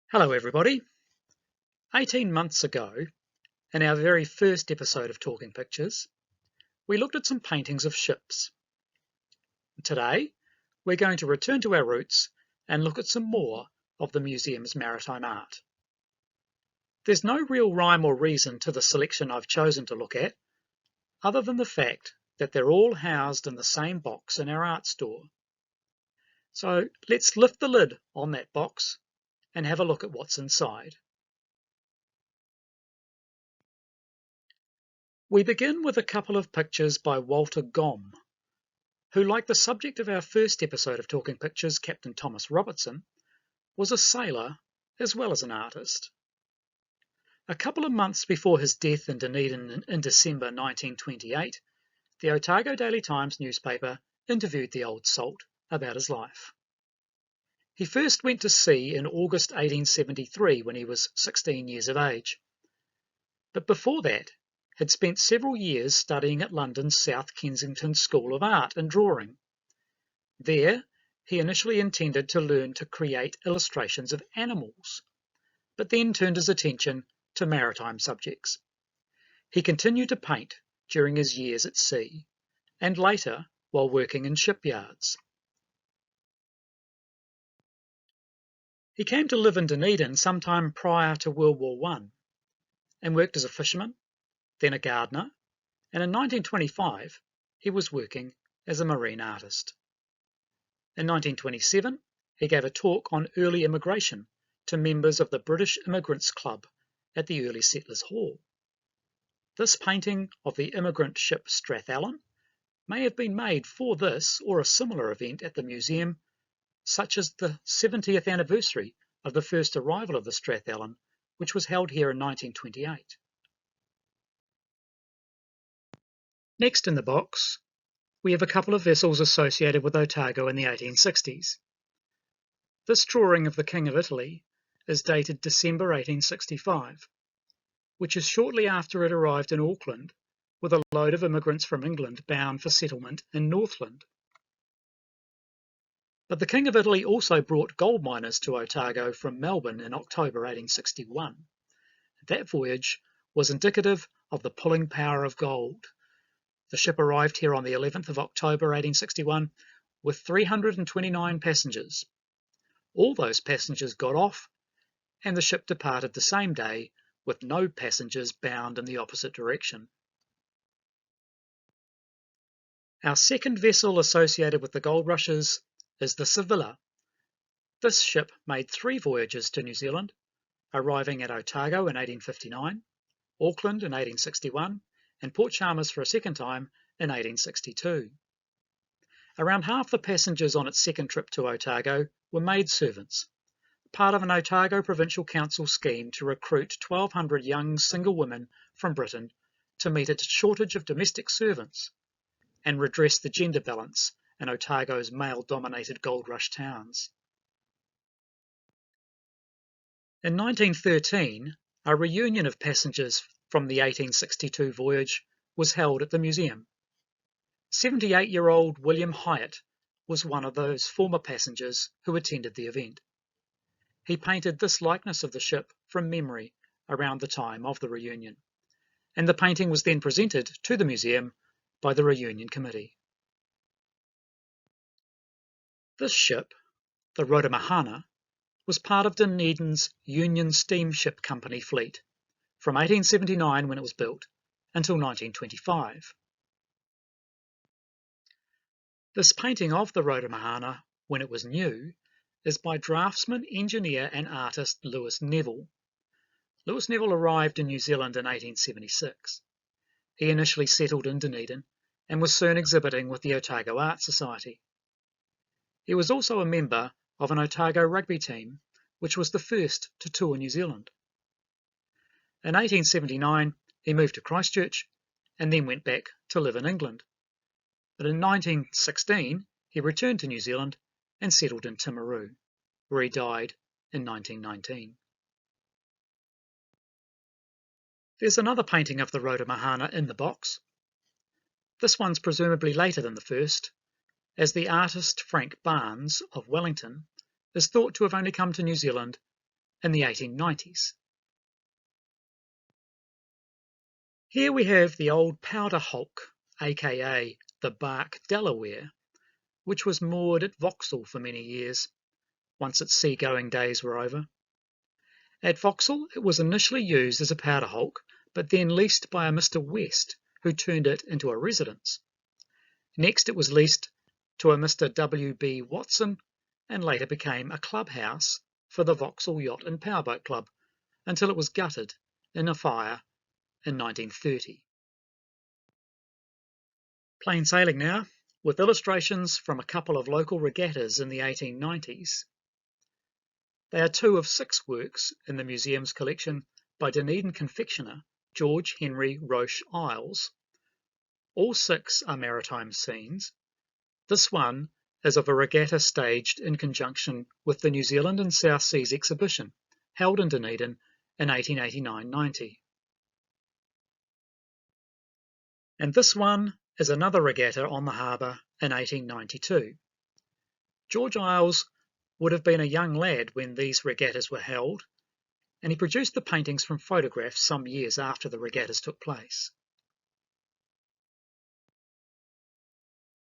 Hello everybody. 18 months ago, in our very first episode of Talking Pictures, we looked at some paintings of ships. Today, we're going to return to our roots and look at some more of the museum's maritime art. There's no real rhyme or reason to the selection I've chosen to look at, other than the fact that they're all housed in the same box in our art store. So let's lift the lid on that box and have a look at what's inside. We begin with a couple of pictures by Walter Gom, who, like the subject of our first episode of Talking Pictures, Captain Thomas Robertson, was a sailor as well as an artist. A couple of months before his death in Dunedin in December 1928, the Otago Daily Times newspaper interviewed the old salt about his life. He first went to sea in August 1873 when he was 16 years of age. But before that, had spent several years studying at London's South Kensington School of Art and Drawing. There, he initially intended to learn to create illustrations of animals, but then turned his attention to maritime subjects. He continued to paint during his years at sea, and later while working in shipyards. He came to live in Dunedin sometime prior to World War I, and worked as a fisherman, then a gardener, and in 1925 he was working as a marine artist. In 1927 he gave a talk on early immigration to members of the British Immigrants Club at the Early Settlers Hall. This painting of the immigrant ship Strathallan may have been made for this or a similar event at the museum, such as the 70th anniversary of the first arrival of the Strathallan, which was held here in 1928. Next in the box, we have a couple of vessels associated with Otago in the 1860s. This drawing of the King of Italy is dated December 1865, which is shortly after it arrived in Auckland with a load of immigrants from England bound for settlement in Northland. But the King of Italy also brought gold miners to Otago from Melbourne in October 1861. That voyage was indicative of the pulling power of gold. The ship arrived here on the 11th of October 1861 with 329 passengers. All those passengers got off, and the ship departed the same day with no passengers bound in the opposite direction. Our second vessel associated with the gold rushes is the Sevilla. This ship made 3 voyages to New Zealand, arriving at Otago in 1859, Auckland in 1861, and Port Chalmers for a second time in 1862. Around half the passengers on its second trip to Otago were maidservants, part of an Otago Provincial Council scheme to recruit 1,200 young single women from Britain to meet its shortage of domestic servants and redress the gender balance in Otago's male-dominated gold rush towns. In 1913, a reunion of passengers from the 1862 voyage was held at the museum. 78-year-old William Hyatt was one of those former passengers who attended the event. He painted this likeness of the ship from memory around the time of the reunion, and the painting was then presented to the museum by the reunion committee. This ship, the Rotomahana, was part of Dunedin's Union Steamship Company fleet from 1879 when it was built until 1925. This painting of the Rotomahana when it was new is by draftsman, engineer and artist Lewis Neville. Lewis Neville arrived in New Zealand in 1876. He initially settled in Dunedin and was soon exhibiting with the Otago Art Society. He was also a member of an Otago rugby team, which was the first to tour New Zealand. In 1879, he moved to Christchurch and then went back to live in England. But in 1916, he returned to New Zealand and settled in Timaru, where he died in 1919. There's another painting of the Rotomahana in the box. This one's presumably later than the first, as the artist Frank Barnes of Wellington is thought to have only come to New Zealand in the 1890s. Here we have the old powder hulk, aka the bark Delaware, which was moored at Vauxhall for many years, once its seagoing days were over. At Vauxhall it was initially used as a powder hulk, but then leased by a Mr. West, who turned it into a residence. Next it was leased to a Mr. W. B. Watson, and later became a clubhouse for the Vauxhall Yacht and Powerboat Club, until it was gutted in a fire in 1930. Plain sailing now, with illustrations from a couple of local regattas in the 1890s. They are 2 of 6 works in the museum's collection by Dunedin confectioner George Henry Roche Isles. All 6 are maritime scenes. This one is of a regatta staged in conjunction with the New Zealand and South Seas exhibition, held in Dunedin in 1889-90. And this one is another regatta on the harbour in 1892. George Isles would have been a young lad when these regattas were held, and he produced the paintings from photographs some years after the regattas took place.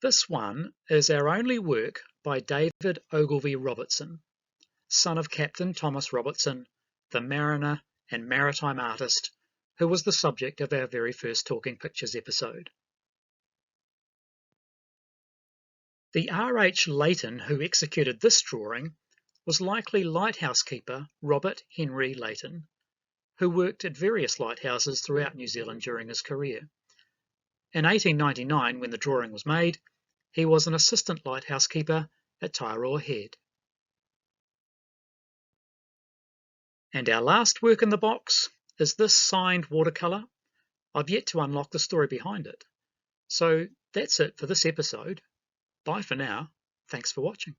This one is our only work by David Ogilvie Robertson, son of Captain Thomas Robertson, the mariner and maritime artist who was the subject of our very first Talking Pictures episode. The R.H. Leighton who executed this drawing was likely lighthouse keeper Robert Henry Leighton, who worked at various lighthouses throughout New Zealand during his career. In 1899, when the drawing was made, he was an assistant lighthouse keeper at Tairoa Head. And our last work in the box is this signed watercolour. I've yet to unlock the story behind it. So that's it for this episode. Bye for now. Thanks for watching.